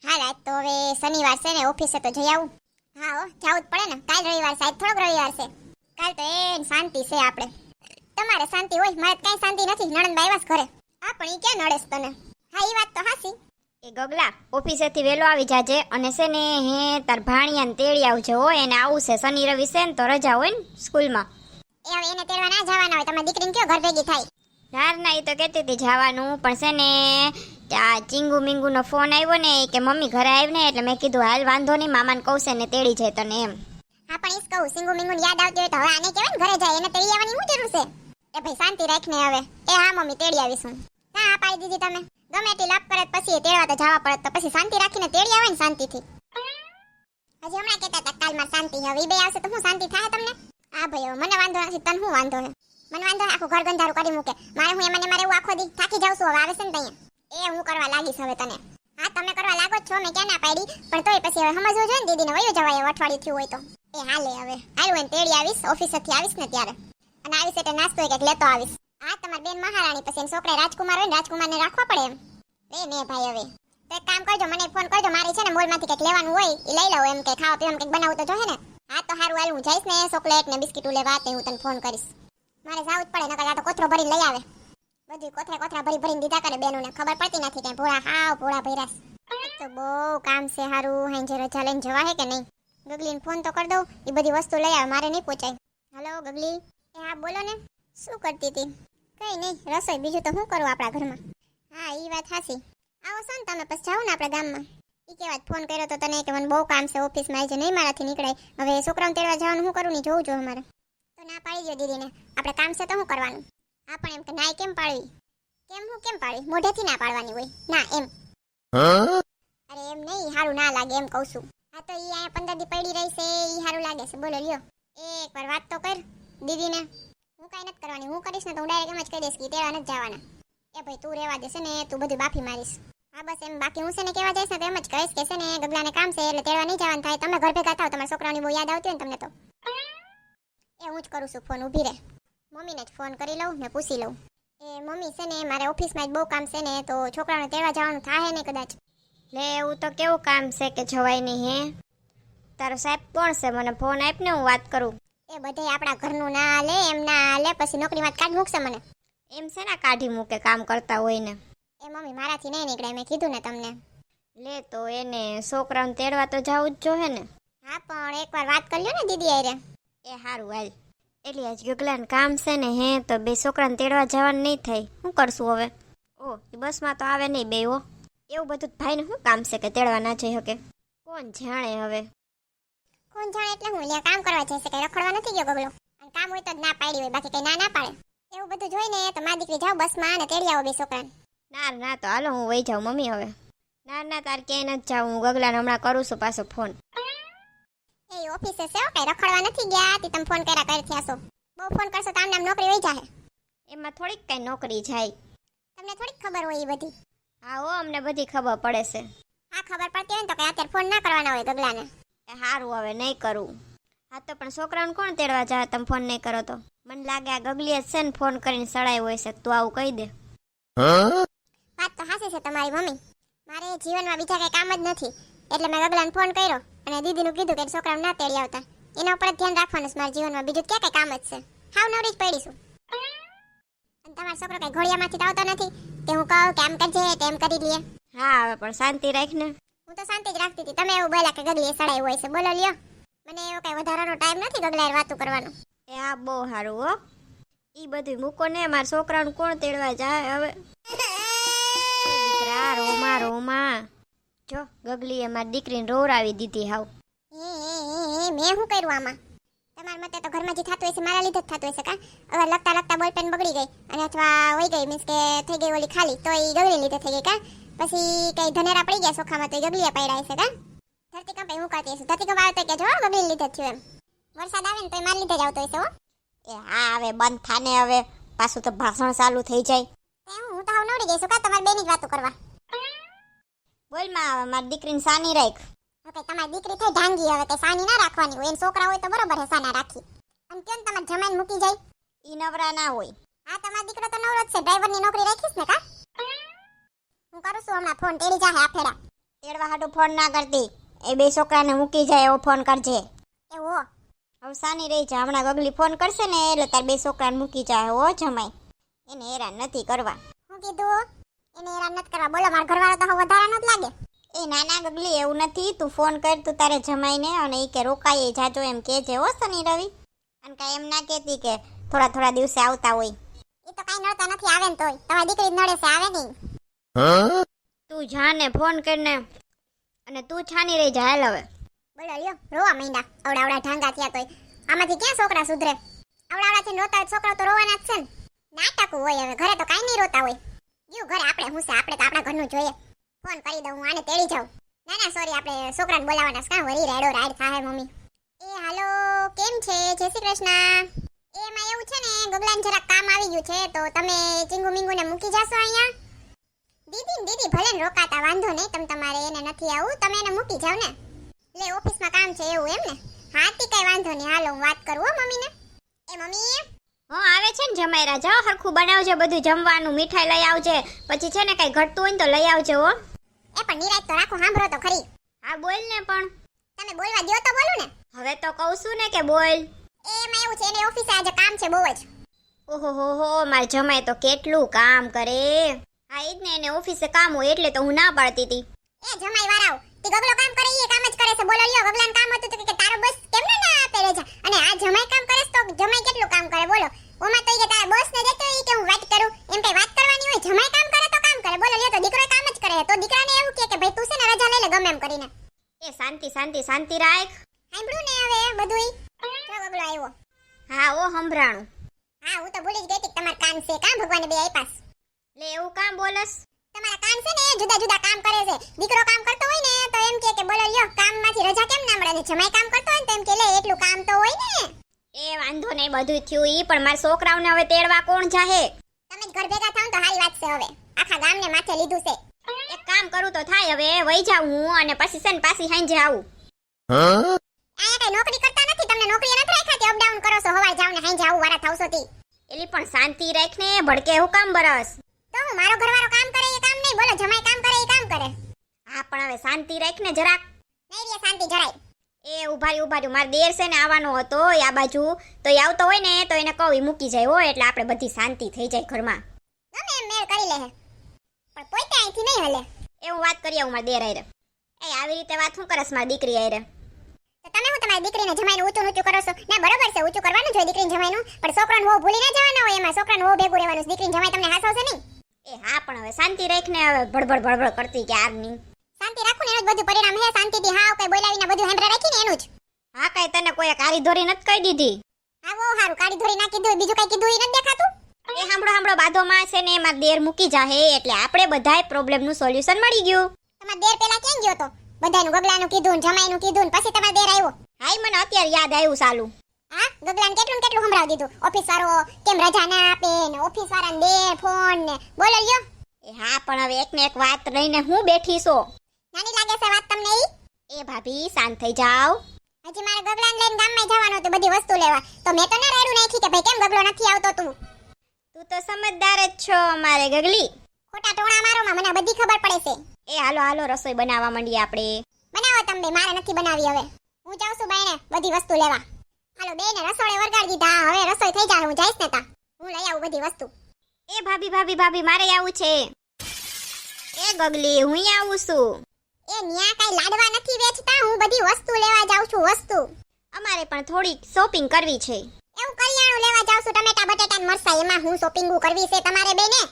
હાલ આજ તો હવે શનિવાર છે ને ઓફિસે તો જઈ આવું. હા હો જવું જ પડે ને, કાલ રવિવાર છે, આજ થોડોક રવિવાર છે. કાલ તો એ શાંતિ છે આપણે. તમારે શાંતિ હોય, મારે તો કાંઈ શાંતિ નથી. નણંદબા આવ્યા છે ઘરે. હા પણ ઈ ક્યાં નડેસ તને? હા ઈ વાત તો હાસી. એ ગગલા ઓફિસેથી વેલો આવી જાજે અને છે ને હે તાર ભાણિયાને તેડી આવજો હો. એને આવું છે શનિ રવિ છે ને તો રજા હોય ને સ્કૂલમાં. એ હવે એને તેડવા ના જવાના હોય, તમારી દીકરીને કયો ઘર ભેગી થાય. ના એ તો કહેતી હતી જવાનું, પણ છે ને આ ચીંગુ મીંગુનો ફોન આવ્યો ને કે મમ્મી ઘરે આવી ને, એટલે મેં કીધું હાલ વાંધો નહીં, મામાને કહું છે ને તેડી જાય તને એમ. હા પણ ઈસ કહું સિંગુ મિંગુને યાદ આવતી હોય તો હવે આને કહેવાય ને ઘરે જાય, એને તેડી આવવાની શું જરૂર છે? એ ભાઈ શાંતિ રાખને હવે. એ હા મમ્મી તેડી આવીશું. હા પાડી દીધી તમે. ગમે એટલી લાપ કરે પછી તેડવા તો જવા પડે, તો પછી શાંતિ રાખીને તેડી આવે ને શાંતિથી. હજી હમણાં કહેતા હતા કાલમાં શાંતિ, હવે ઈ બે આવશે તો શું શાંતિ થાય તમને? હા ભાઈ હવે મને વાંધો નથી, તને શું વાંધો હે? મને વાંધો આખું ઘર ગંધારું કરી મૂકે. મારે હું એમને મારે એવું આખો દી થાકી જાઉં છું. હવે આવે છે ને ત્યાં એ હું કરવા લાગીશ હવે તને. હા તમે કરવા લાગો જ છો, મેં ક્યાં ના પાડી, પણ તોય પછી હવે સમજવું જોઈએ ને દીદીને. વયું જવાય અઠવાડિયું થયું હોય તો. એ હાલે હવે હાલ હું તેડી આવીશ, ઓફિસેથી આવીશ ને ત્યારે. અને આવીશ એટલે નાસ્તો કંઈક લેતો આવીશ. હા તમારી બેન મહારાણી, પછી એના છોકરા રાજકુમાર હોય ને, રાજકુમારને રાખવા પડે એમ. મેં ભાઈ હવે તો એક કામ કરજો, મને ફોન કરજો. મારી છે ને મોલમાંથી કંઈક લેવાનું હોય એ લઈ લઉં, એમ કે ખાવા પીવાનું કંઈક બનાવું તો જોઈએ ને. હા તો સારું હાલ હું જઈશ ને ચોકલેટ ને બિસ્કીટ લેવા, તે હું તને ફોન કરીશ. મારે જવું જ પડે, નકર આ તો કોથરો ભરીને લઈ આવે. બધી કોથરા ભરીને દીધા કરે બેનોને, ખબર પડતી નથી કે ભોળા હાવ ભોળા ભૈરાસ. તો બહુ કામ છે હારું. હાંજે રજા લઈને જવા હે કે નહીં? ગગલીને ફોન તો કરી દઉં, એ બધી વસ્તુ લઈ આવે, મારે નહીં પહોંચાય. હલો ગગલી. એ હા બોલો ને, શું કરતી હતી? કઈ નહીં, રસોઈ, બીજું તો શું કરું આપણા ઘરમાં. હા એ વાત હાસી. આવો છો ને તમે, પછી જાઓ ને આપણે ગામમાં. એ કેવા ફોન કર્યો તો તને કે મને બહુ કામ છે ઓફિસમાં, આજે નહીં મારાથી નીકળાય. હવે છોકરાઓને તેડવા જવાનું શું કરું ને જોવું જોઈએ અમારે. તો ના પાડી દો દીદીને, આપણે કામ છે તો શું કરવાનું? હા પણ એમ કે નાય કેમ પાડવી? કેમ પાડવી? મોઢેથી ના પાડવાની હોય ના એમ. અરે એમ નહીં, હારું ના લાગે એમ કહું છું. હા તો ઈ અહીંયા 15 દી પડી રહી છે, ઈ હારું લાગે છે. બોલો લ્યો, એકવાર વાત તો કર દીદીને. હું કાંઈ નથી કરવાની, હું કરીશ ને તો હું ડાયરેક્ટ એમ જ કહી દઈશ કે તેડવા નથી જવાના. એ ભાઈ તું રહેવા દેશે ને, તું બધું બાફી મારીશ. હા બસ એમ, બાકી હું છે ને કહેવા જઈશ ને તો એમ જ કહીશ કે છે ને ગગલાને કામ છે એટલે તેડવા નહીં જવાનું થાય. તમે ઘર ભેગા થાવ, તમારા છોકરાઓની બહુ યાદ આવતી હોય ને તમને તો. એ હું જ કરું છું ફોન, ઊભી રહે. મમ્મીને જ ફોન કરી લઉં ને પૂછી લઉં. એ મમ્મી છે ને મારે ઓફિસમાં જ બહુ કામ છે ને, તો છોકરાઓને તેડવા જવાનું થાય ને કદાચ. લે એવું તો કેવું કામ છે કે જવાય નહીં હે? તારો સાહેબ કોણ છે? મને ફોન આપ ને હું વાત કરું. એ બધે આપણા ઘરનું ના હાલે, એમ ના હાલે, પછી નોકરીમાં કાઢ મૂકશે મને. એમ છે ને કાઢી મૂકે કામ કરતા હોય ને. એ મમ્મી મારાથી નહીં નીકળે, મેં કીધું ને તમને. લે તો એને છોકરાઓને તેડવા તો જવું જ જોઈએ ને. હા પણ એકવાર વાત કરી લ્યો ને દીદી હારે. એ હારું હાલ. એટલે આજ ગગલાને કામ છે ને હે, તો બે છોકરાને તેડવા જવાનું નહીં થાય. શું કરશું હવે? ઓ એ બસમાં તો આવે નહીં બે હો. એવું બધું ભાઈને શું કામ છે કે તેડવા ના જઈ શકે? કોણ જાણે હવે. કોણ જાણે એટલે હું લ્યા કામ કરવા જઈશે, કઈ રખડવા નથી ગયો ગગલો. અને કામ હોય તો જ ના પાડી હોય, બાકી કઈ ના ના પાડે. એવું બધું જોઈને તો મારી દીકરી જાવ બસમાં અને તેડી આવો બે છોકરાને. ના તો હાલો હું વહી જાઉં મમ્મી હવે. ના તાર ક્યાંય નથી જાઉં, હું ગગલાને હમણાં કરું છું પાછો ફોન. એ ઓફિસે છે કઈ રખડવા નથી ગયા, તે તમે ફોન કર્યા કરી થયા છો. બહુ ફોન કરશો તો આમ નામ નોકરી વહી જાહે. એમાં થોડીક કઈ નોકરી જાય. તમને થોડીક ખબર હોય એ બધી. હા હો, અમને બધી ખબર પડે છે. હા ખબર પડતી હોય ને તો કઈ અત્યારે ફોન ના કરવાના હોય ગગલાને. એ હારું હવે નહીં કરું. હા તો પણ છોકરાઓને કોણ તેડવા જાય તમે ફોન નહીં કરો તો? મને લાગે આ ગગલીએ જ છે ને ફોન કરીને સડાય હોય છે, તું આવું કહી દે. વાત તો હાસી છે તમારી મમ્મી. મારે જીવનમાં બીજા કઈ કામ જ નથી, એટલે મેં ગગલાને ફોન કર્યો અને દીદીનું કીધું કે છોકરાઓને ના તેડી આવતા. એના ઉપર જ ધ્યાન રાખવાનું છે મારા જીવનમાં, બીજું ક્યાં કઈ કામ જ છે. હાવ નવરી જ પડીશું. અને તમારો છોકરો કઈ ઘોડિયામાંથી આવતો નથી કે હું કહું કે આમ કરજે તેમ કરી લઈએ. હા હવે પણ શાંતિ રાખ ને. હું તો શાંતિ જ રાખતી હતી, તમે એવું બોલ્યા કે ગગલીએ સડાઈ હોય છે. બોલો લ્યો, મને એવો કઈ વધારાનો ટાઈમ નથી ગગલાએ વાતો કરવાનો. એ હા બહુ સારું હો. ઈ બધું મૂકો ને, મારા છોકરાનું કોણ તેડવા જાય હવે? દીકરા રોમા જો ગગલીએ મારી દીકરીને રોવરાવી દીધી હાવ. મેં શું કર્યું આમાં? તમારા મતે તો ઘરમાં જે થતું હોય છે મારા લીધે જ થતું હોય છે કા? અગર લખતા બોલપેન બગડી ગઈ અને અથવા વહી ગઈ, મીન્સ કે થઈ ગઈ ઓલી ખાલી, તો એ ગગલી લીધે થઈ ગઈ કા? પછી કઈ ધનેરા પડી ગયા સોખામાં તો એ ગગલીએ પડાય છે કા? ધરતીકંપ હું કરતી હશે, ધરતીકંપ આવે તો કે જો ગગલી લીધે જ થયું એમ. વરસાદ આવે ને તો એ મારા લીધે જ આવતો હશે હો. એ હા હવે બંધ થાને, હવે પાછું તો ભાષણ ચાલુ થઈ જાય. હું તો હાવ નવરી ગઈ છું કા તમારી બેની જ વાતો કરવા. બોલ માં હવે મારી દીકરીને સાની રાખ. ઓકે તમારી દીકરી થઈ ઢાંગી, હવે કઈ સાની ના રાખવાની હોય. એને છોકરા હોય તો બરોબર હે સાના રાખી. અને કેમ તમારે જમાઈને મૂકી જાય? ઈ નવરા ના હોય. હા તમારો દીકરો તો નવરો જ છે, ડ્રાઈવરની નોકરી રાખીશ ને કા? હું કરું છું હમણાં ફોન, તેડી જાહે આ ફેરા. તેડવા હાટું ફોન ના કરતી, એ બે છોકરાને મૂકી જાય એવો ફોન કરજે. એવો હવે સાની રહી જા, હમણાં ગગલી ફોન કરશે ને એટલે તાર બે છોકરાને મૂકી જાય હો જમાઈ. એને હેરાન નથી કરવા. હું કીધું એને હેરાન નથી કરવા. બોલો મારા ઘરવાળો તો હવે વધારાનો જ લાગે. એ નાના ગગલી એવું નથી, તું ફોન કર તું તારે જમાઈને, અને એ કે રોકાઈએ જાજો એમ કહેજે હો શનિ રવિ. અને કાંઈ એમ ના કહેતી કે થોડા થોડા દિવસે આવતા હોય. એ તો કાંઈ નડતા નથી, આવે ને તોય તમારી દીકરી નડે છે, આવે નહીં. તું જાને ફોન કરીને, અને તું છાની રહી જા હાલ હવે. બોલો લ્યો રોવા માંડ્યા. આવડા ઢાંગા થયા તોય આમાંથી ક્યાં છોકરા સુધરે? આવડાથી રોતા હોય છોકરા તો રોવાના જ છે ને. નાટક હોય હવે, ઘરે તો કાંઈ નહીં રોતા હોય. ગયું ઘરે આપણે હું છે, આપણે તો આપણા ઘરનું જોઈએ. ફોન કરી દઉં, હું આને તેડી જાઉં. ના ના સોરી, આપણે છોકરાને બોલાવવાના છે. કાં વરી રેડો રાડ થાય મમ્મી. એ હાલો, કેમ છે? જય શ્રી કૃષ્ણ. એમાં એવું છે ને, ગગલાને જરાક કામ આવી ગયું છે, તો તમે ચીંગુ મીંગુને મૂકી જશો અહીંયા? દીદી ભલે ને રોકાતા, વાંધો નહીં. તમારે એને નથી આવું, તમે એને મૂકી જાવ ને. લે ઓફિસમાં કામ છે એવું એમ ને? હા તી કઈ વાંધો નહીં, હાલો હું વાત કરું હો મમ્મીને. એ મમ્મી હા આવે છે ને જમાઈ રાજા, હરખું બનાવજે બધું જમવાનું, મીઠાઈ લઈ આવજે, પછી છે ને કઈ ઘટતું હોય ને તો લઈ આવજે હો. એ પણ નિરાત તો રાખો, સાંભળો તો ખરી. હા બોલ ને, પણ તમે બોલવા દ્યો તો બોલું ને. હવે તો કહું છું ને કે બોલ. એમાં એવું છે, એને ઓફિસે આજે કામ છે બહુ જ. ઓહો હો હો, માર જમાઈ તો કેટલું કામ કરે. હા ઈ જ ને, એને ઓફિસે કામ હોય એટલે તો હું ના પાડતી હતી. એ જમાઈ વારાઓ, તે ગગલો કામ કરે એ કામ જ કરે છે. બોલો લ્યો, ગગલાને કામ હતું તો કે તારો બસ કેમ ના આપે રેજા. અને આ જમાઈ કામ કરે તો જમાઈ કેટલું કામ કરે બોલો. ઓમાં તો ઈ કે તારા બોસ ને દેતો ઈ કે હું વાત કરું, એમ કઈ વાત કરવાની હોય. જમાઈ કામ કરે તો કામ કરે. બોલો લ્યો, તો દીકરો કામ જ કરે, તો દીકરાને એવું કે ભાઈ તું છે ને રજા લઈ લે ગમે એમ કરીને. એ શાંતિ શાંતિ શાંતિ રાખ. સાંભળ્યું ને હવે બધુંય? જો ગગલો આવ્યો. હા ઓ સંભળાણું. હા હું તો ભૂલી જ ગઈ હતી તમાર કાન છે. કામ ભગવાને બે આપ્યાસ. લે એવું કામ બોલસ? તમારા કાન છે ને જુદા જુદા કામ કરે છે. દીકરો કામ કરતો હોય ને તો એમ કે બોલો લ્યો કામમાંથી રજા કેમ ના મળે, ને જમાઈ કામ કરતો હોય ને તો એમ કે લે એટલું કામ તો હોય ને. એ વાંધો નહીં, બધું થયું ઈ, પણ મારા છોકરાઓને હવે તેડવા કોણ જાહે? તમે જ ઘર ભેગા થાવ તો સારી વાત છે. હવે આખા ગામને માથે લીધું છે. એક કામ કરું તો થાય, હવે વઈ જાઉં હું, અને પછી છે ને પાછી સાંજે આવું. આયા કઈ નોકરી કરતા નથી, તમને નોકરી નથી રાખ્યા તે અપડાઉન કરો છો, હવારે જાવ ને સાંજે આવું વારા થાવશો તી. એલી પણ શાંતિ રાખને, ભડકે હું કામ બરસ? તો હું મારો ઘરવાળો કામ કરે એ કામ નહીં, બોલો જમાઈ કામ કરે એ કામ કરે. હા પણ હવે શાંતિ રાખને જરાક. નહીં રે શાંતિ જરાય. એ ઉભા રહ્યું, મારે દેર છે ને આવવાનો હતો આ બાજુ, તો એ આવતો હોય ને તો એને કહું ઈ મૂકી જાય હો, એટલે આપણે બધી શાંતિ થઈ જાય ઘરમાં. ગમે એમ મેળ કરી લે પણ પોતે અહીંથી નહીં હલે. એ હું વાત કરી આવું મારા દેર આયરે. એ આવી રીતે વાત શું કરસ મારી દીકરી આયરે? તો તમે હું તમારી દીકરીને જમાઈને ઊંચું ઊંચું કરો છો? ના બરોબર છે, ઊંચું કરવાનું જોઈએ દીકરીને જમાઈનું, પણ છોકરાને વહુ ભૂલી ના જવાના હોય. એમાં છોકરાને વહુ ભેગું રહેવાનું, દીકરીને જમાઈ તમને હાસવશે નહીં. એ હા પણ હવે શાંતિ રાખને, હવે ભડભડ કરતી કે આરની. શાંતિ રાખું ને એનું જ બધું પરિણામ હે. શાંતિથી હાવ કઈ બોલાવીને બધું હેન્ડ્રે રાખીને એનું જ. હા કઈ તને કોઈ કારી ધોરી નથી કહી દીધી? હા બહુ સારું, કાળી ધોરી ના કીધું, બીજું કઈ કીધું ઈ નથી દેખાતું. એ સાંભળો બાધોમાં છે ને એમાં દેર મૂકી જાહે, એટલે આપણે બધાય પ્રોબ્લેમનું સોલ્યુશન મળી ગયું. તમાર દેર પેલા ક્યાં ગયો તો? બધાનું ગગલાનું કીધું ને જમાઈનું કીધું ને પછી તમાર દેર આવ્યો. હાય મને અત્યારે યાદ આવ્યું સાલું. હા ગગલાને કેટલું સંભળાવી દીધું. ઓફિસ વાળો કેમ રજા ના આપે ને, ઓફિસ વાળાને દે ફોન ને, બોલો લ્યો. એ હા પણ હવે એક ને એક વાત લઈને હું બેઠી છો. નાની લાગે છે વાત તમને ઈ? એ ભાભી શાંત થઈ જાવ. હજી મારે ગગલાને લઈને ગામમાં જવાનું હતું બધી વસ્તુ લેવા, તો મેં તો ના રાડું નાખી કે ભાઈ કેમ ગગલો નથી આવતો તું. તું તો સમજદાર જ છો અમારે ગગલી. ખોટા ટોણા મારોમાં મને બધી ખબર પડે છે. એ હાલો રસોઈ બનાવવા માંડીએ આપણે. બનાવો તમે, મારે નથી બનાવી હવે. હું જાઉં છું બાયણે બધી વસ્તુ લેવા. હાલો બેને રસોડે વરગાડી દીધા, હવે રસોઈ થઈ જાય, હું જઈશ ને તા હું લઈ આવું બધી વસ્તુ. એ ભાભી મારે આવું છે. એ ગગલી હું આવું છું. એ ન્યા કઈ લાડવા નથી વેચતા, હું બધી વસ્તુ લેવા જાઉં છું. વસ્તુ અમારે પણ થોડી શોપિંગ કરવી છે. એવું કરિયાણું લેવા જાઉં છું, ટમેટા બટેટા ને મરસા, એમાં હું શોપિંગ કરવી છે તમારે બેને?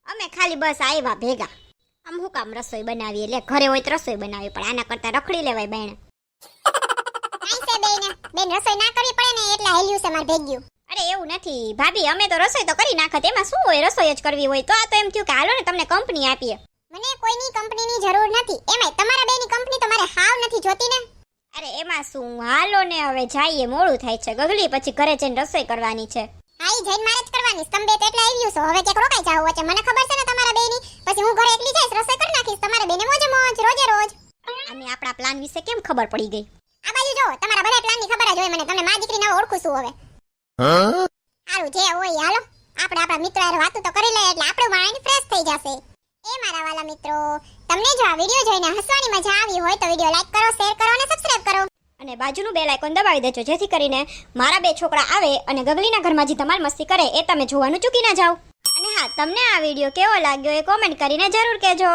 અમે ખાલી બસ આવ્યા ભેગા. આમ હું કામ રસોઈ બનાવીએ? એટલે ઘરે હોય તો રસોઈ બનાવી, પણ આના કરતા રખડી લેવાય બેને. કાઈ છે બેને? બેન રસોઈ ના કરવી પડે ને એટલે હેલ્યું છે માર ભેગ્યું. અરે એવું નથી ભાભી, અમે તો રસોઈ તો કરી નાખત, એમાં શું હોય, રસોઈ જ કરવી હોય તો. આ તો એમ થયું કે હાલો ને તમને કંપની આપીએ. મને કોઈની કંપનીની જરૂર નથી, એમાંય તમારા બેની કંપની તો મારે હાવ નથી જોતી ને. અરે એમાં શું, હાલો ને હવે જઈએ, મોડું થાય છે ગગલી, પછી ઘરે જઈને રસોઈ કરવાની છે. હા ઈ જઈને મારે જ કરવાની, તમે બે તો એટલે આવ્યું છો, હવે ક્યાંક રોકાઈ જાવ વચ્ચે. મને ખબર છે ને તમારા બેની, પછી હું ઘરે એકલી જઈશ, રસોઈ કરી નાખીશ, તમારા બેને મોજે મોજ રોજે રોજ. અને આપણા પ્લાન વિશે કેમ ખબર પડી ગઈ? આ બાજુ જો, તમારા બધા પ્લાનની ખબર જ હોય મને, તમને મારી દીકરીને હવે ઓળખું છું હવે. સારું જે હોય હાલો, આપણે આપણા મિત્ર હારે વાતો તો કરી લઈએ એટલે આપણું માઇન્ડ ફ્રેશ થઈ જશે. એ મારા વાલા મિત્રો, તમને જો આ વિડીયો જોઈને હસવાની મજા આવી હોય તો વિડીયો લાઈક કરો, શેર કરો અને સબસ્ક્રાઇબ કરો. અને બાજુનું બેલ આઇકોન દબાવી દેજો, જેથી કરીને મારા 2 છોકરા આવે અને ગગલીના ઘરમાં જે ધમાલ મસ્તી કરે એ તમે જોવાનું ચૂકી ના જાઓ. અને હા, તમને આ વિડીયો કેવો લાગ્યો એ કોમેન્ટ કરીને જરૂર કહેજો.